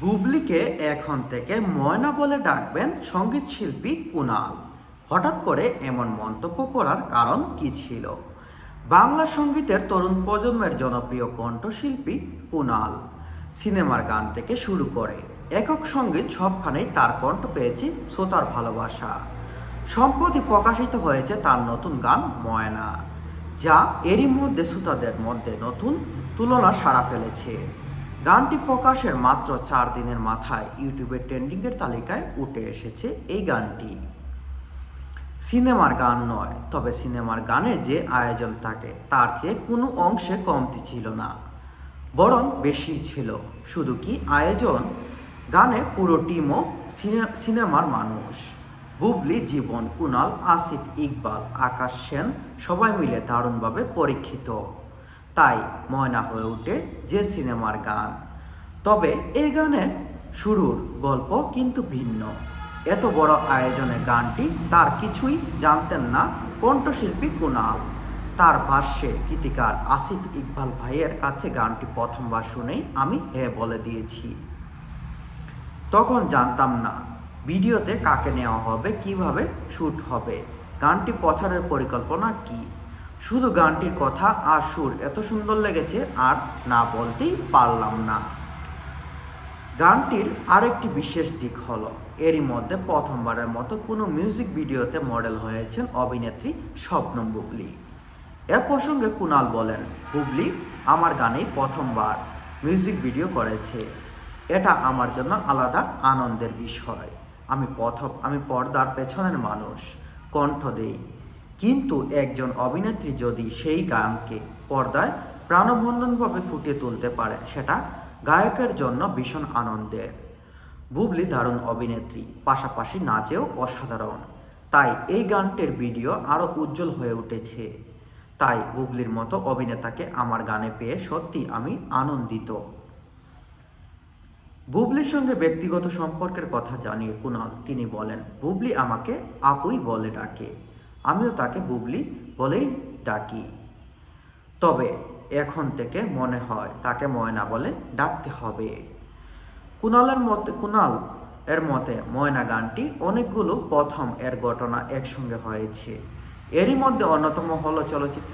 বুবলিকে এখন থেকে ময়না বলে ডাকবেন সঙ্গীত শিল্পী কুনাল। হঠাৎ করে এমন মন্তব্য করার কারণ কি ছিল? বাংলা সঙ্গীতের তরুণ প্রজন্মের জনপ্রিয় কণ্ঠশিল্পী কুনাল সিনেমার গান থেকে শুরু করে একক সঙ্গীত সবখানেই তার কণ্ঠ পেয়েছে শ্রোতার ভালোবাসা। সম্প্রতি প্রকাশিত হয়েছে তার নতুন গান ময়না, যা এরই মধ্যে শ্রোতাদের মধ্যে নতুন তুলনা সাড়া ফেলেছে। গানটি প্রকাশের মাত্র 4 দিনের মাথায় ইউটিউবের ট্রেন্ডিংয়ের তালিকায় উঠে এসেছে এই গানটি। সিনেমার গান নয়, তবে সিনেমার গানে যে আয়োজন থাকে তার চেয়ে কোনো অংশে কমতি ছিল না, বরং বেশি ছিল। শুধু কি আয়োজন, গানে পুরো টিমও সিনেমার মানুষ। বুবলি, জীবন, কুনাল, আসিফ ইকবাল, আকাশ সেন সবাই মিলে দারুণভাবে পরীক্ষিত। তাই ময়না হয়ে ওঠে যে সিনেমার গান। তবে এই গানের শুরুর গল্প কিন্তু ভিন্ন। এত বড় আয়োজনে গানটি তার কিছুই জানতেন না কণ্ঠশিল্পী কুনাল। তার ভাষ্যে গীতিকার আসিফ ইকবাল ভাইয়ের কাছে গানটি প্রথমবার শুনেই আমি হ্যাঁ বলে দিয়েছি। তখন জানতাম না ভিডিওতে কাকে নেওয়া হবে, কিভাবে শ্যুট হবে, গানটি প্রচারের পরিকল্পনা কি। শুধু গানটির কথা আর সুর এত সুন্দর লেগেছে আর না বলতেই পারলাম না। গানটির আরেকটি বিশেষ দিক হলো এরই মধ্যে প্রথমবারের মতো কোনো মিউজিক ভিডিওতে মডেল হয়েছেন অভিনেত্রী শবনম বুবলি। এ প্রসঙ্গে কুনাল বলেন, বুবলি আমার গানেই প্রথমবার মিউজিক ভিডিও করেছে। এটা আমার জন্য আলাদা আনন্দের বিষয়। আমি পর্দার পেছনের মানুষ, কণ্ঠ দেই, কিন্তু একজন অভিনেত্রী যদি সেই গানকে পর্দায় প্রাণবন্তভাবে ফুটিয়ে তুলতে পারে, সেটা গায়কের জন্য ভীষণ আনন্দের। বুবলি দারুণ অভিনেত্রী, পাশাপাশি নাচেও অসাধারণ। তাই এই গানটির ভিডিও আরও উজ্জ্বল হয়ে উঠেছে। তাই বুবলির মতো অভিনেতাকে আমার গানে পেয়ে সত্যি আমি আনন্দিত। বুবলির সঙ্গে ব্যক্তিগত সম্পর্কের কথা জানিয়ে কুনাল তিনি বলেন, বুবলি আমাকে আপুই বলে ডাকে, আমিও তাকে বুবলি বলেই ডাকি। তবে এখন থেকে মনে হয় তাকে ময়না বলে ডাকতে হবে। কুনাল এর মতে ময়না গানটি অনেকগুলো প্রথম এর ঘটনা একসঙ্গে হয়েছে। এরই মধ্যে অন্যতম হলো চলচ্চিত্রের